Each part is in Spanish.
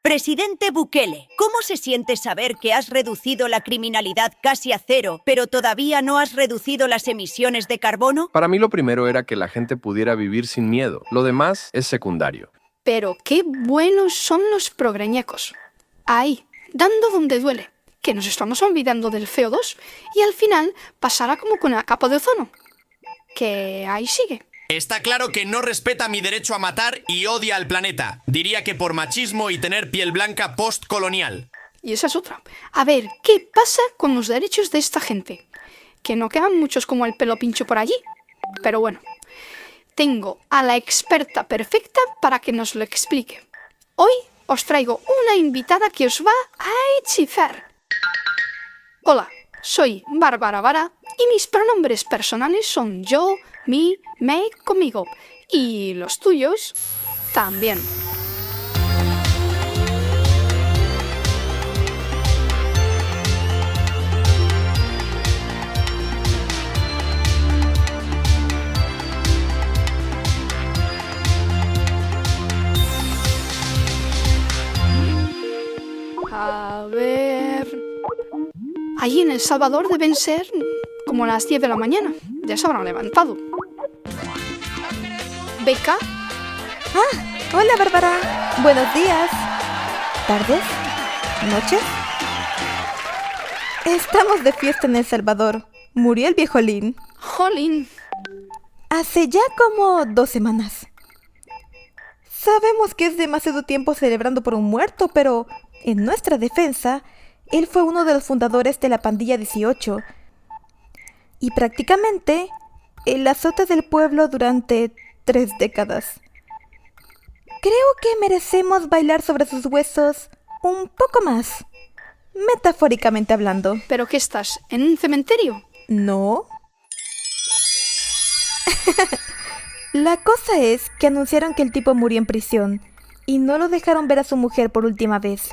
Presidente Bukele, ¿cómo se siente saber que has reducido la criminalidad casi a cero, pero todavía no has reducido las emisiones de carbono? Para mí lo primero era que la gente pudiera vivir sin miedo. Lo demás es secundario. Pero qué buenos son los progreñecos. Ahí, dando donde duele, que nos estamos olvidando del CO2 y al final pasará como con la capa de ozono. Que ahí sigue. Está claro que no respeta mi derecho a matar y odia al planeta. Diría que por machismo y tener piel blanca postcolonial. Y esa es otra. A ver, ¿qué pasa con los derechos de esta gente? Que no quedan muchos como el pelo pincho por allí. Pero bueno, tengo a la experta perfecta para que nos lo explique. Hoy os traigo una invitada que os va a hechizar. Hola, soy Bárbara Vara y mis pronombres personales son yo, me, conmigo. Y los tuyos también. A ver... Allí en El Salvador deben ser como las 10 de la mañana. Ya se habrán levantado. ¿Beca? Hola, Bárbara. Buenos días. ¿Tardes? ¿Noches? Estamos de fiesta en El Salvador. Murió el viejo Lin. Jolín. Hace ya como 2 semanas. Sabemos que es demasiado tiempo celebrando por un muerto, pero en nuestra defensa, él fue uno de los fundadores de la pandilla 18 y prácticamente el azote del pueblo durante 3 décadas. Creo que merecemos bailar sobre sus huesos un poco más, metafóricamente hablando. ¿Pero qué estás? ¿En un cementerio? ¿No? La cosa es que anunciaron que el tipo murió en prisión y no lo dejaron ver a su mujer por última vez,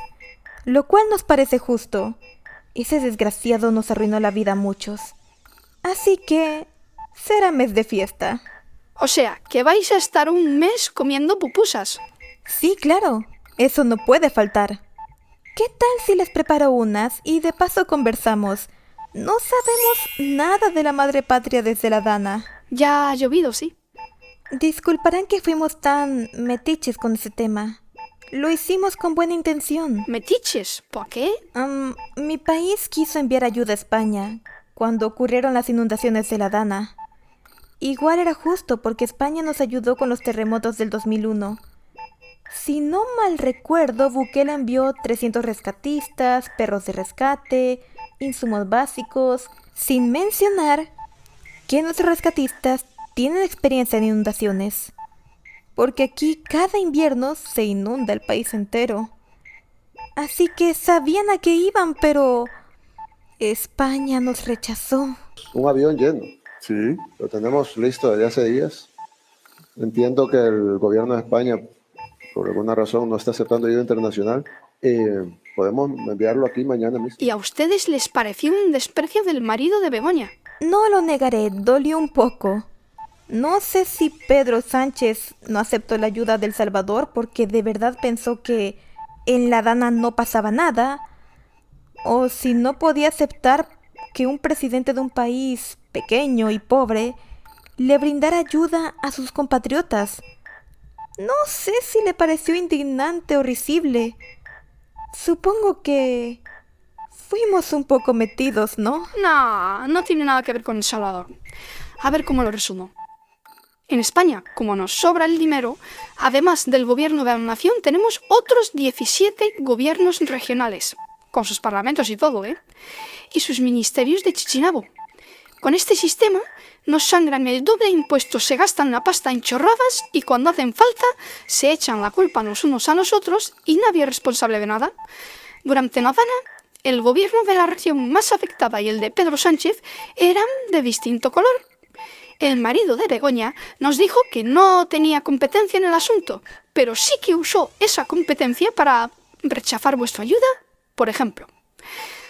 lo cual nos parece justo. Ese desgraciado nos arruinó la vida a muchos. Así que será mes de fiesta. O sea, que vais a estar un mes comiendo pupusas. Sí, claro, eso no puede faltar. ¿Qué tal si les preparo unas y de paso conversamos? No sabemos nada de la madre patria desde la Dana. Ya ha llovido, sí. Disculparán que fuimos tan metiches con ese tema. Lo hicimos con buena intención. ¿Metiches? ¿Por qué? Mi país quiso enviar ayuda a España cuando ocurrieron las inundaciones de la Dana. Igual era justo porque España nos ayudó con los terremotos del 2001. Si no mal recuerdo, Bukele envió 300 rescatistas, perros de rescate, insumos básicos, sin mencionar que nuestros rescatistas tienen experiencia en inundaciones. Porque aquí cada invierno se inunda el país entero. Así que sabían a qué iban, pero España nos rechazó. Un avión lleno. Sí. Lo tenemos listo desde hace días. Entiendo que el gobierno de España, por alguna razón, no está aceptando ayuda internacional. Podemos enviarlo aquí mañana mismo. ¿Y a ustedes les pareció un desprecio del marido de Begoña? No lo negaré, dolió un poco. No sé si Pedro Sánchez no aceptó la ayuda del Salvador porque de verdad pensó que en la Dana no pasaba nada, o si no podía aceptar que un presidente de un país pequeño y pobre le brindara ayuda a sus compatriotas. No sé si le pareció indignante o risible. Supongo que fuimos un poco metidos, ¿no? No tiene nada que ver con El Salvador. A ver cómo lo resumo. En España, como nos sobra el dinero, además del gobierno de la nación, tenemos otros 17 gobiernos regionales, con sus parlamentos y todo, y sus ministerios de chichinabo. Con este sistema nos sangran el doble de impuestos, se gastan la pasta en chorradas y cuando hacen falta se echan la culpa los unos a los otros y nadie es responsable de nada. Durante la Dana, el gobierno de la región más afectada y el de Pedro Sánchez eran de distinto color. El marido de Begoña nos dijo que no tenía competencia en el asunto, pero sí que usó esa competencia para rechazar vuestra ayuda, por ejemplo.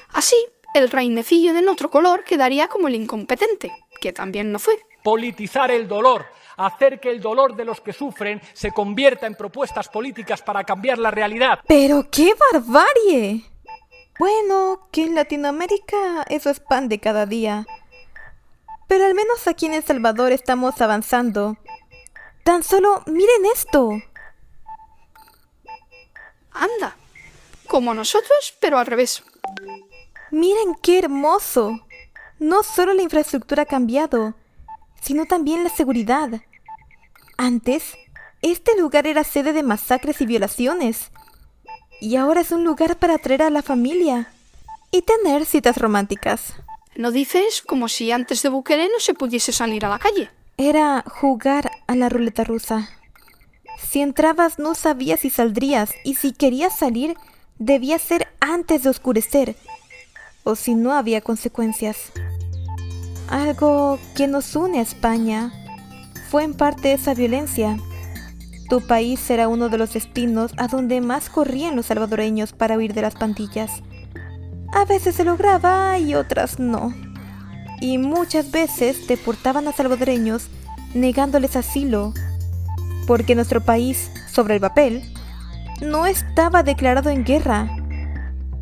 Así, el reinecillo de otro color quedaría como el incompetente, que también no fue. Politizar el dolor, hacer que el dolor de los que sufren se convierta en propuestas políticas para cambiar la realidad. ¡Pero qué barbarie! Bueno, que en Latinoamérica eso es pan de cada día. Pero al menos aquí en El Salvador estamos avanzando. Tan solo miren esto. Anda, como nosotros, pero al revés. Miren qué hermoso. No solo la infraestructura ha cambiado, sino también la seguridad. Antes, este lugar era sede de masacres y violaciones. Y ahora es un lugar para atraer a la familia y tener citas románticas. No dices como si antes de Bukele no se pudiese salir a la calle. Era jugar a la ruleta rusa. Si entrabas no sabías si saldrías, y si querías salir debía ser antes de oscurecer, o si no había consecuencias. Algo que nos une a España fue en parte esa violencia. Tu país era uno de los destinos a donde más corrían los salvadoreños para huir de las pandillas. A veces se lograba y otras no. Y muchas veces deportaban a salvadoreños negándoles asilo, porque nuestro país, sobre el papel, no estaba declarado en guerra,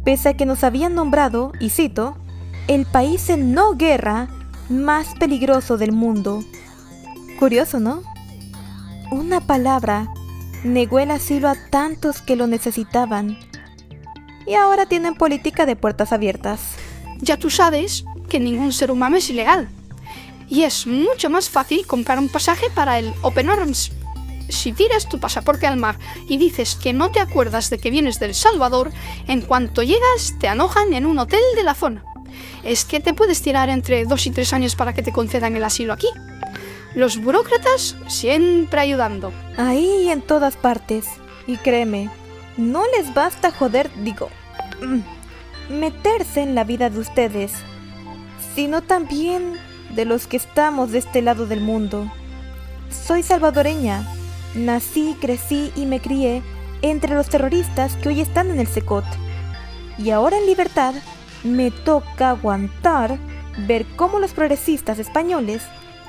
pese a que nos habían nombrado, y cito, el país en no guerra más peligroso del mundo. Curioso, ¿no? Una palabra negó el asilo a tantos que lo necesitaban. Y ahora tienen política de puertas abiertas. Ya tú sabes que ningún ser humano es ilegal. Y es mucho más fácil comprar un pasaje para el Open Arms. Si tiras tu pasaporte al mar y dices que no te acuerdas de que vienes de El Salvador, en cuanto llegas te alojan en un hotel de la zona. Es que te puedes tirar entre 2 y 3 años para que te concedan el asilo aquí. Los burócratas siempre ayudando. Ahí y en todas partes. Y créeme, no les basta meterse en la vida de ustedes, sino también de los que estamos de este lado del mundo. Soy salvadoreña. Nací, crecí y me crié entre los terroristas que hoy están en el Secot. Y ahora en libertad me toca aguantar ver cómo los progresistas españoles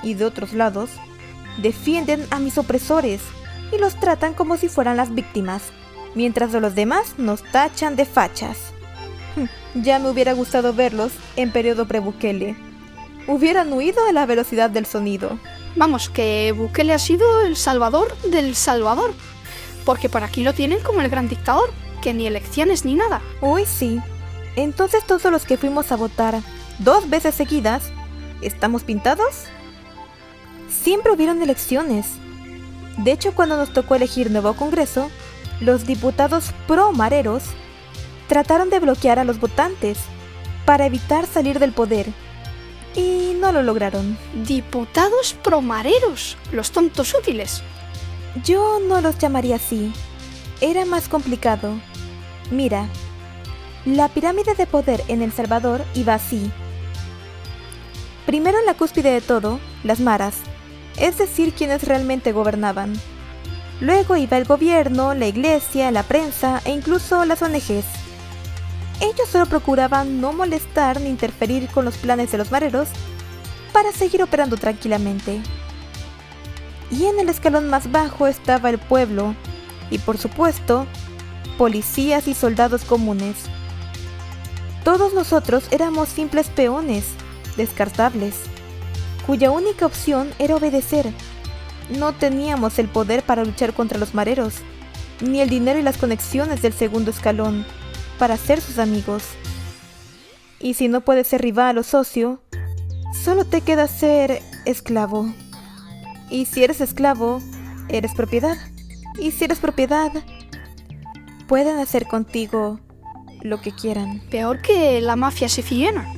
y de otros lados defienden a mis opresores y los tratan como si fueran las víctimas, mientras a los demás nos tachan de fachas. Ya me hubiera gustado verlos en periodo pre-Bukele. Hubieran huido a la velocidad del sonido. Vamos, que Bukele ha sido el salvador del Salvador, porque por aquí lo tienen como el gran dictador, que ni elecciones ni nada. Uy, sí. Entonces todos los que fuimos a votar 2 veces seguidas, ¿estamos pintados? Siempre hubieron elecciones. De hecho, cuando nos tocó elegir nuevo Congreso, los diputados pro-mareros trataron de bloquear a los votantes para evitar salir del poder. Y no lo lograron. Diputados promareros, los tontos útiles. Yo no los llamaría así. Era más complicado. Mira, la pirámide de poder en El Salvador iba así. Primero en la cúspide de todo, las maras, es decir, quienes realmente gobernaban. Luego iba el gobierno, la iglesia, la prensa e incluso las ONGs. Ellos solo procuraban no molestar ni interferir con los planes de los mareros para seguir operando tranquilamente. Y en el escalón más bajo estaba el pueblo y, por supuesto, policías y soldados comunes. Todos nosotros éramos simples peones, descartables, cuya única opción era obedecer. No teníamos el poder para luchar contra los mareros, ni el dinero y las conexiones del segundo escalón para ser sus amigos. Y si no puedes ser rival o socio, solo te queda ser esclavo. Y si eres esclavo, eres propiedad. Y si eres propiedad, pueden hacer contigo lo que quieran. Peor que la mafia siciliana.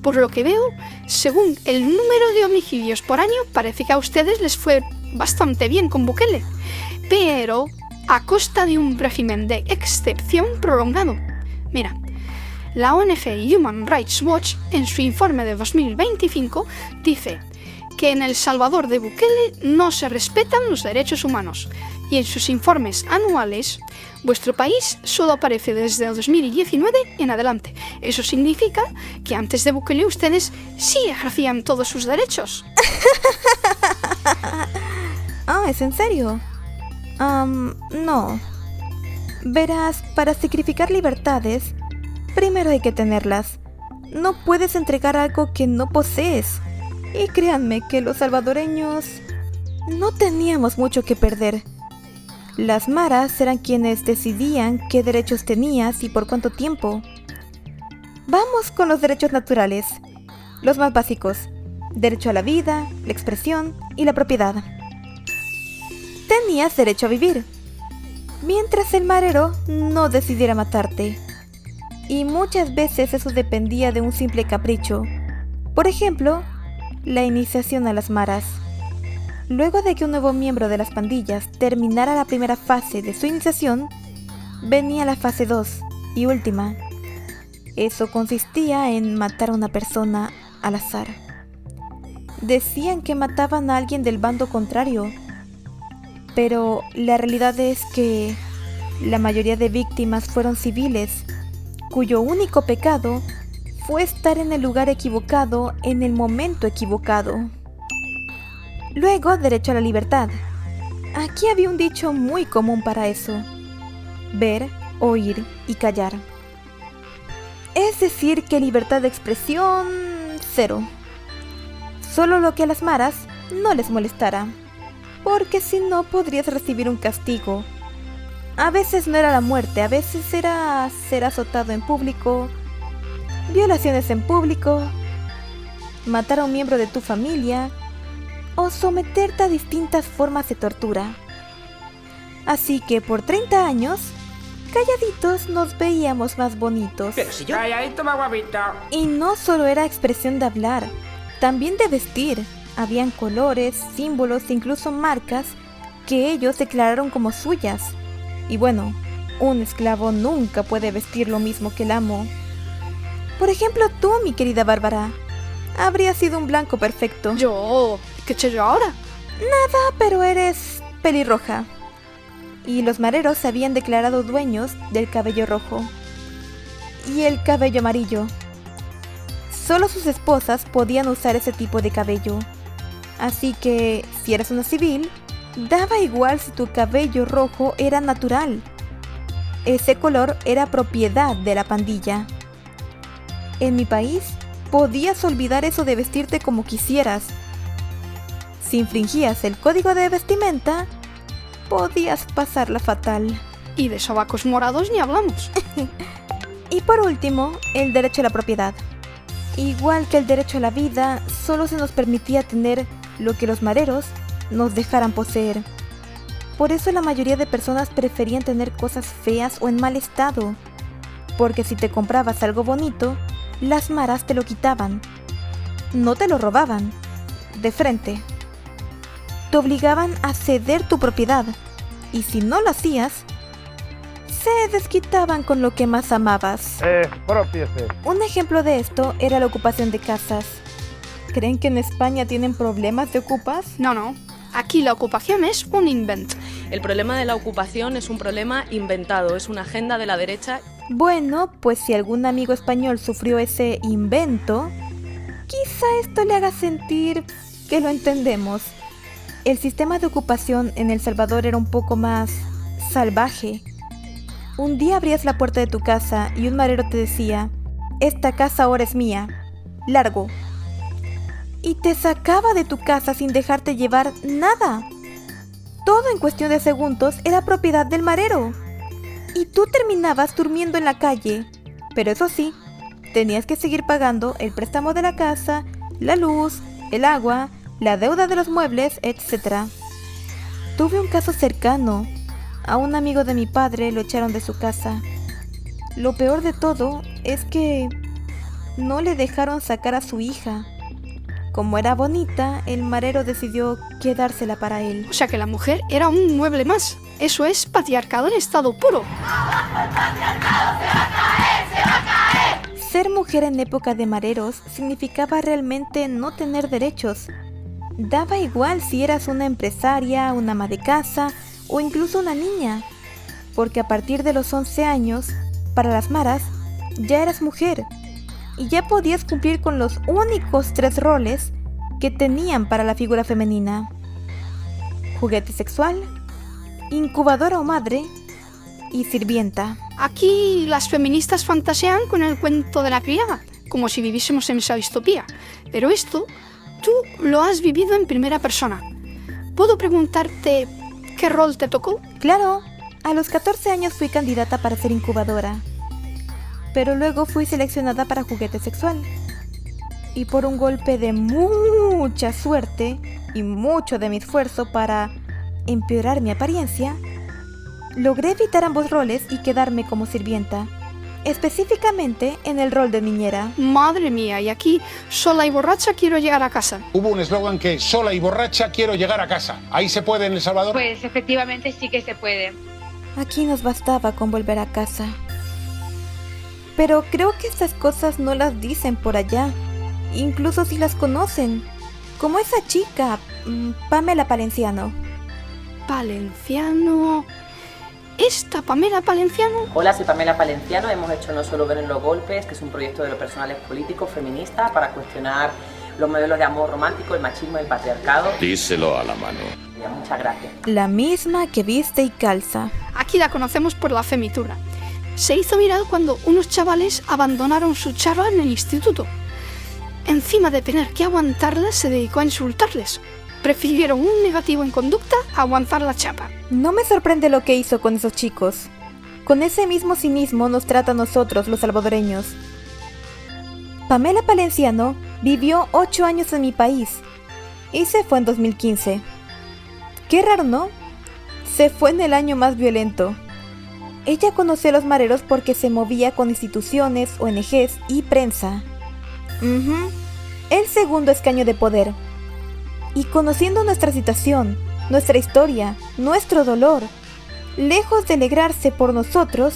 Por lo que veo, según el número de homicidios por año, parece que a ustedes les fue bastante bien con Bukele, pero a costa de un régimen de excepción prolongado. Mira, la ONG Human Rights Watch, en su informe de 2025, dice que en El Salvador de Bukele no se respetan los derechos humanos, y en sus informes anuales, vuestro país solo aparece desde el 2019 en adelante. Eso significa que antes de Bukele ustedes sí ejercían todos sus derechos. Ah, ¿es en serio? No. Verás, para sacrificar libertades, primero hay que tenerlas. No puedes entregar algo que no posees. Y créanme que los salvadoreños no teníamos mucho que perder. Las maras eran quienes decidían qué derechos tenías y por cuánto tiempo. Vamos con los derechos naturales, los más básicos: derecho a la vida, la expresión y la propiedad. Tenías derecho a vivir, mientras el marero no decidiera matarte. Y muchas veces eso dependía de un simple capricho. Por ejemplo, la iniciación a las maras. Luego de que un nuevo miembro de las pandillas terminara la primera fase de su iniciación, venía la fase 2 y última. Eso consistía en matar a una persona al azar. Decían que mataban a alguien del bando contrario, pero la realidad es que la mayoría de víctimas fueron civiles, cuyo único pecado fue estar en el lugar equivocado en el momento equivocado. Luego, derecho a la libertad. Aquí había un dicho muy común para eso: ver, oír y callar. Es decir, que libertad de expresión, cero. Solo lo que a las maras no les molestara, porque si no podrías recibir un castigo. A veces no era la muerte, a veces era ser azotado en público, violaciones en público, matar a un miembro de tu familia o someterte a distintas formas de tortura. Así que por 30 años, calladitos nos veíamos más bonitos. Pero si yo... Calladito más guapito. Y no solo era expresión de hablar, también de vestir. Habían colores, símbolos e incluso marcas que ellos declararon como suyas. Y bueno, un esclavo nunca puede vestir lo mismo que el amo. Por ejemplo, tú, mi querida Bárbara, habrías sido un blanco perfecto. Yo... ¿Qué he hecho yo ahora? Nada, pero eres pelirroja. Y los mareros se habían declarado dueños del cabello rojo y el cabello amarillo. Solo sus esposas podían usar ese tipo de cabello. Así que, si eras una civil, daba igual si tu cabello rojo era natural. Ese color era propiedad de la pandilla. En mi país, podías olvidar eso de vestirte como quisieras. Si infringías el código de vestimenta, podías pasarla fatal. Y de sobacos morados ni hablamos. Y por último, el derecho a la propiedad. Igual que el derecho a la vida, solo se nos permitía tener lo que los mareros nos dejaran poseer. Por eso la mayoría de personas preferían tener cosas feas o en mal estado, porque si te comprabas algo bonito, las maras te lo quitaban. No te lo robaban, de frente. Te obligaban a ceder tu propiedad, y si no lo hacías, se desquitaban con lo que más amabas. Expropiese. Un ejemplo de esto era la ocupación de casas. ¿Creen que en España tienen problemas de ocupas? No. Aquí la ocupación es un invento. El problema de la ocupación es un problema inventado, es una agenda de la derecha. Bueno, pues si algún amigo español sufrió ese invento, quizá esto le haga sentir que lo entendemos. El sistema de ocupación en El Salvador era un poco más salvaje. Un día abrías la puerta de tu casa y un marero te decía: esta casa ahora es mía, largo. Y te sacaba de tu casa sin dejarte llevar nada. Todo en cuestión de segundos era propiedad del marero. Y tú terminabas durmiendo en la calle. Pero eso sí, tenías que seguir pagando el préstamo de la casa, la luz, el agua, la deuda de los muebles, etc. Tuve un caso cercano. A un amigo de mi padre lo echaron de su casa. Lo peor de todo es que no le dejaron sacar a su hija. Como era bonita, el marero decidió quedársela para él. O sea que la mujer era un mueble más. Eso es patriarcado en estado puro. Ser mujer en época de mareros significaba realmente no tener derechos. Daba igual si eras una empresaria, una ama de casa o incluso una niña, porque a partir de los 11 años, para las maras, ya eras mujer y ya podías cumplir con los únicos 3 roles que tenían para la figura femenina. juguete sexual, incubadora o madre y sirvienta. Aquí las feministas fantasean con el cuento de la criada, como si viviésemos en esa distopía. Pero esto, tú lo has vivido en primera persona. ¿Puedo preguntarte qué rol te tocó? Claro, a los 14 años fui candidata para ser incubadora, pero luego fui seleccionada para juguete sexual. Y por un golpe de mucha suerte y mucho de mi esfuerzo para empeorar mi apariencia, logré evitar ambos roles y quedarme como sirvienta, específicamente en el rol de niñera. Madre mía, y aquí, sola y borracha, quiero llegar a casa. Hubo un eslogan que sola y borracha quiero llegar a casa. ¿Ahí se puede en El Salvador? Pues efectivamente sí que se puede. Aquí nos bastaba con volver a casa. Pero creo que estas cosas no las dicen por allá, incluso si las conocen, como esa chica, Pamela Palenciano. Palenciano... ¿Esta Pamela Palenciano? Hola, soy Pamela Palenciano. Hemos hecho No Solo Ver en los Golpes, que es un proyecto de los personales políticos feministas para cuestionar los modelos de amor romántico, el machismo y el patriarcado. Díselo a la mano. Muchas gracias. La misma que viste y calza. Aquí la conocemos por la Femitura. Se hizo viral cuando unos chavales abandonaron su charla en el instituto. Encima de tener que aguantarlas, se dedicó a insultarles. Prefirieron un negativo en conducta a aguantar la chapa. No me sorprende lo que hizo con esos chicos. Con ese mismo cinismo nos trata a nosotros, los salvadoreños. Pamela Palenciano vivió 8 años en mi país y se fue en 2015. Qué raro, ¿no? Se fue en el año más violento. Ella conoció a los mareros porque se movía con instituciones, ONGs y prensa. El segundo escaño de poder. Y conociendo nuestra situación, nuestra historia, nuestro dolor, lejos de alegrarse por nosotros,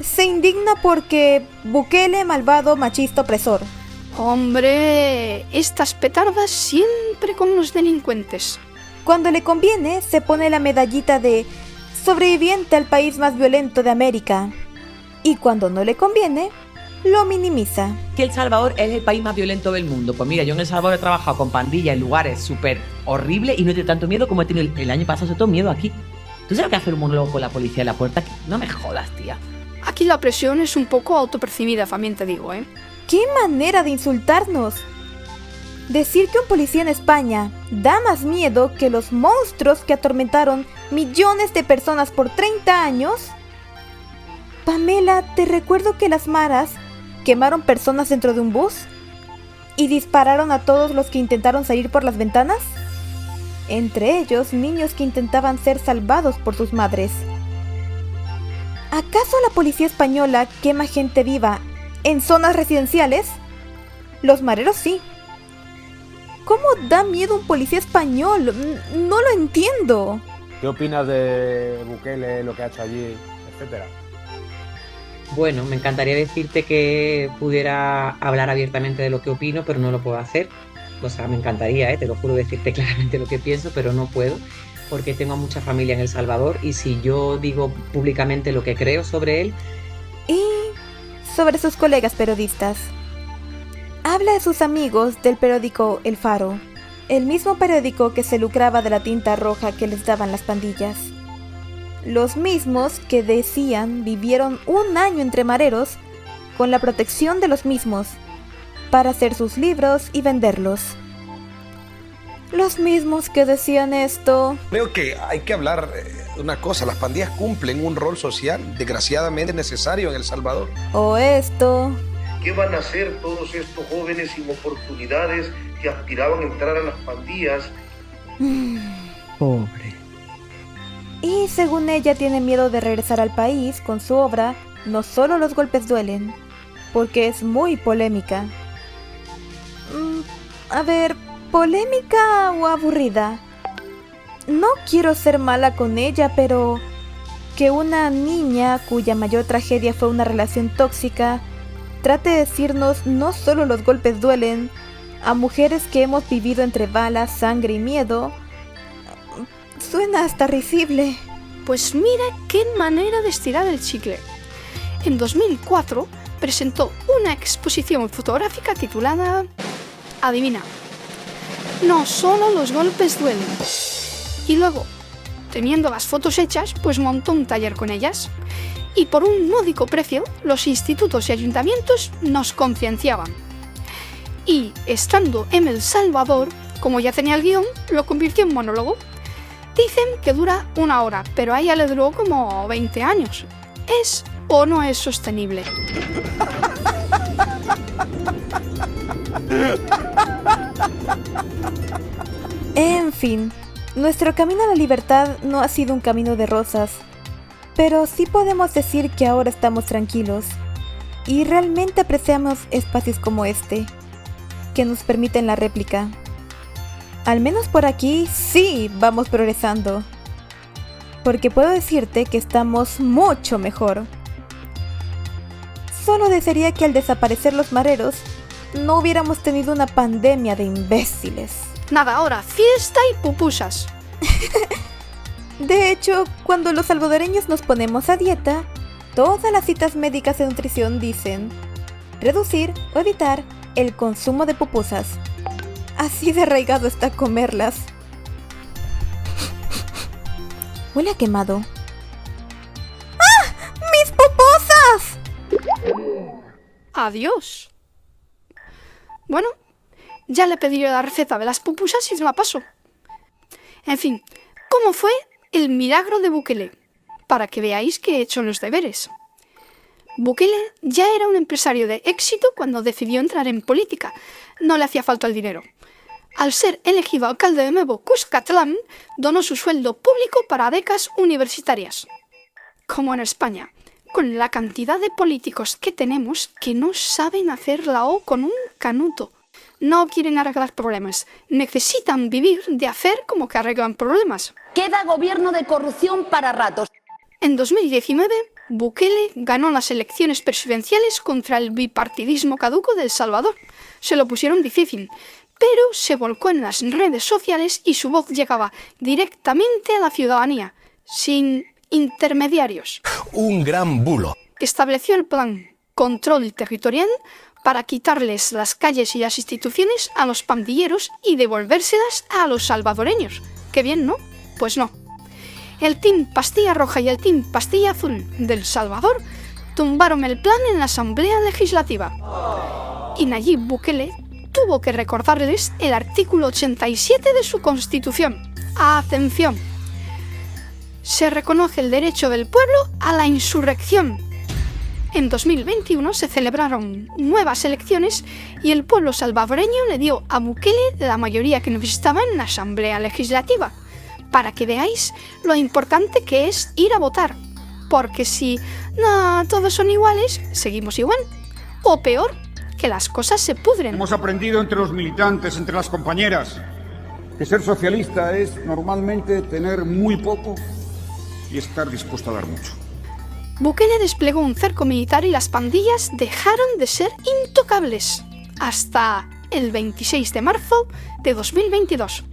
se indigna porque Bukele, malvado, machista, opresor. Hombre, estas petardas siempre con los delincuentes. Cuando le conviene, se pone la medallita de sobreviviente al país más violento de América. Y cuando no le conviene, lo minimiza. Que El Salvador es el país más violento del mundo. Pues mira, yo en El Salvador he trabajado con pandillas en lugares súper horribles y no he tenido tanto miedo como he tenido el año pasado, sobre todo miedo aquí. ¿Tú sabes que hacer un monólogo con la policía en la puerta? No me jodas, tía. Aquí la presión es un poco autopercibida, también te digo, ¿eh? ¡Qué manera de insultarnos! Decir que un policía en España da más miedo que los monstruos que atormentaron millones de personas por 30 años. Pamela, te recuerdo que las maras quemaron personas dentro de un bus y dispararon a todos los que intentaron salir por las ventanas, entre ellos niños que intentaban ser salvados por sus madres. ¿Acaso la policía española quema gente viva en zonas residenciales? Los mareros sí. ¿Cómo da miedo un policía español? No lo entiendo. ¿Qué opinas de Bukele, lo que ha hecho allí, etcétera? Bueno, me encantaría decirte que pudiera hablar abiertamente de lo que opino, pero no lo puedo hacer. O sea, me encantaría, te lo juro, decirte claramente lo que pienso, pero no puedo, porque tengo mucha familia en El Salvador y si yo digo públicamente lo que creo sobre él... Y sobre sus colegas periodistas. Habla de sus amigos del periódico El Faro, el mismo periódico que se lucraba de la tinta roja que les daban las pandillas. Los mismos que decían vivieron un año entre mareros con la protección de los mismos para hacer sus libros y venderlos. Los mismos que decían esto. Creo que hay que hablar de una cosa, las pandillas cumplen un rol social desgraciadamente necesario en El Salvador. O esto. ¿Qué van a hacer todos estos jóvenes sin oportunidades que aspiraban a entrar a las pandillas? Pobre. Y según ella tiene miedo de regresar al país con su obra No Solo Los Golpes Duelen, porque es muy polémica. A ver, ¿polémica o aburrida? No quiero ser mala con ella, pero que una niña cuya mayor tragedia fue una relación tóxica trate de decirnos no solo los golpes duelen a mujeres que hemos vivido entre balas, sangre y miedo, suena hasta risible. Pues mira qué manera de estirar el chicle. En 2004 presentó una exposición fotográfica titulada... Adivina. No solo los golpes duelen. Y luego, teniendo las fotos hechas, pues montó un taller con ellas. Y por un módico precio, los institutos y ayuntamientos nos concienciaban. Y, estando en El Salvador, como ya tenía el guión, lo convirtió en monólogo. Dicen que dura 1 hora, pero a ella le duró como 20 años. ¿Es o no es sostenible? En fin, nuestro camino a la libertad no ha sido un camino de rosas, pero sí podemos decir que ahora estamos tranquilos y realmente apreciamos espacios como este, que nos permiten la réplica. Al menos por aquí sí vamos progresando, porque puedo decirte que estamos mucho mejor. Solo desearía que al desaparecer los mareros no hubiéramos tenido una pandemia de imbéciles. Nada, ahora fiesta y pupusas. De hecho, cuando los salvadoreños nos ponemos a dieta, todas las citas médicas de nutrición dicen reducir o evitar el consumo de pupusas. Así de arraigado está comerlas. Huele a quemado. ¡Ah! ¡Mis pupusas! Adiós. Bueno, ya le pedí la receta de las pupusas y se la paso. En fin, ¿cómo fue el milagro de Bukele? Para que veáis que he hecho los deberes. Bukele ya era un empresario de éxito cuando decidió entrar en política. No le hacía falta el dinero. Al ser elegido alcalde de nuevo Cuscatlán, donó su sueldo público para becas universitarias. Como en España, con la cantidad de políticos que tenemos que no saben hacer la O con un canuto. No quieren arreglar problemas, necesitan vivir de hacer como que arreglan problemas. Queda gobierno de corrupción para ratos. En 2019, Bukele ganó las elecciones presidenciales contra el bipartidismo caduco de El Salvador. Se lo pusieron difícil, pero se volcó en las redes sociales y su voz llegaba directamente a la ciudadanía, sin intermediarios. Un gran bulo. Estableció el plan Control Territorial para quitarles las calles y las instituciones a los pandilleros y devolvérselas a los salvadoreños. Qué bien, ¿no? Pues no. El Team Pastilla Roja y el Team Pastilla Azul de El Salvador tumbaron el plan en la Asamblea Legislativa. Y Nayib Bukele tuvo que recordarles el artículo 87 de su Constitución. ¡Atención! Se reconoce el derecho del pueblo a la insurrección. En 2021 se celebraron nuevas elecciones y el pueblo salvadoreño le dio a Bukele la mayoría que necesitaba en la Asamblea Legislativa, para que veáis lo importante que es ir a votar, porque si no todos son iguales, seguimos igual, o peor, que las cosas se pudren. Hemos aprendido entre los militantes, entre las compañeras, que ser socialista es normalmente tener muy poco y estar dispuesto a dar mucho. Bukele desplegó un cerco militar y las pandillas dejaron de ser intocables hasta el 26 de marzo de 2022.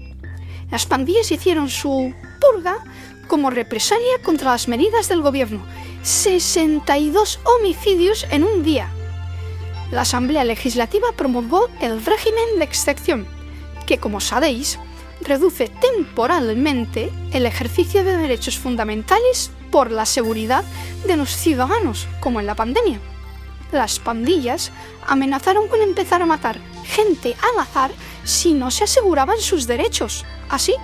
Las pandillas hicieron su purga como represalia contra las medidas del gobierno. 62 homicidios en un día. La Asamblea Legislativa promulgó el régimen de excepción, que, como sabéis, reduce temporalmente el ejercicio de derechos fundamentales por la seguridad de los ciudadanos, como en la pandemia. Las pandillas amenazaron con empezar a matar gente al azar si no se aseguraban sus derechos. ¿Así?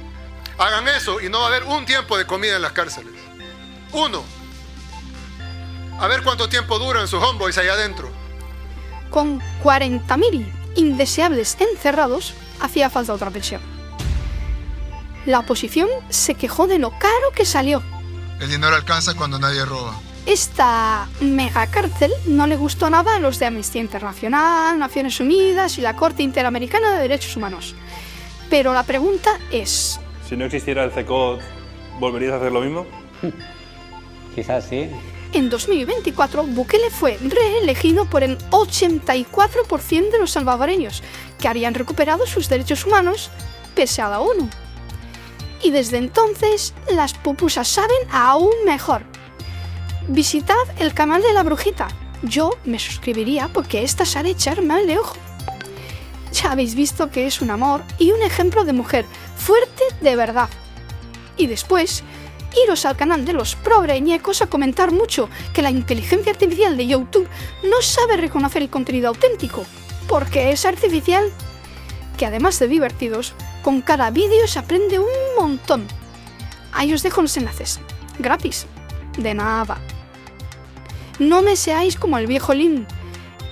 Hagan eso y no va a haber un tiempo de comida en las cárceles. 1. A ver cuánto tiempo duran sus homeboys allá adentro. Con 40.000 indeseables encerrados, hacía falta otra presión. La oposición se quejó de lo caro que salió. El dinero alcanza cuando nadie roba. Esta megacárcel no le gustó nada a los de Amnistía Internacional, Naciones Unidas y la Corte Interamericana de Derechos Humanos. Pero la pregunta es... Si no existiera el CECOT, ¿volverías a hacer lo mismo? Quizás sí. En 2024, Bukele fue reelegido por el 84% de los salvadoreños, que habían recuperado sus derechos humanos pese a la ONU. Y desde entonces, las pupusas saben aún mejor. Visitad el canal de La Brujita. Yo me suscribiría porque esta sabe echarme mal de ojo. Ya habéis visto que es un amor y un ejemplo de mujer fuerte de verdad. Y después, iros al canal de los probreñecos a comentar mucho que la inteligencia artificial de YouTube no sabe reconocer el contenido auténtico, porque es artificial. Que además de divertidos, con cada vídeo se aprende un montón. Ahí os dejo los enlaces. Gratis. De nada. No me seáis como el viejo Lin.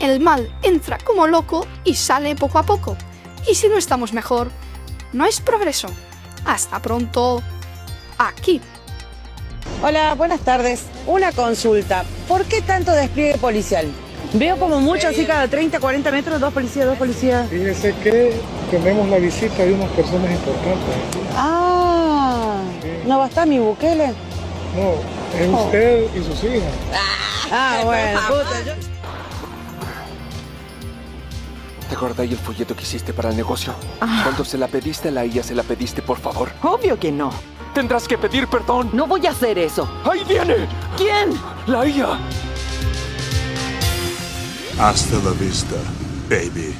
El mal entra como loco y sale poco a poco. Y si no estamos mejor, no es progreso. Hasta pronto. Aquí. Hola, buenas tardes. Una consulta. ¿Por qué tanto despliegue policial? Veo como mucho, así cada 30, 40 metros, dos policías. Fíjese que tenemos la visita de unas personas importantes. Ah, sí. ¿No va a estar mi Bukele? No, es usted y sus hijas. Bueno, puta, ¿Te acordáis el folleto que hiciste para el negocio? Cuando se la pediste a la IA, ¿se la pediste por favor? Obvio que no. Tendrás que pedir perdón. No voy a hacer eso. ¡Ahí viene! ¿Quién? La IA. Hasta la vista, baby.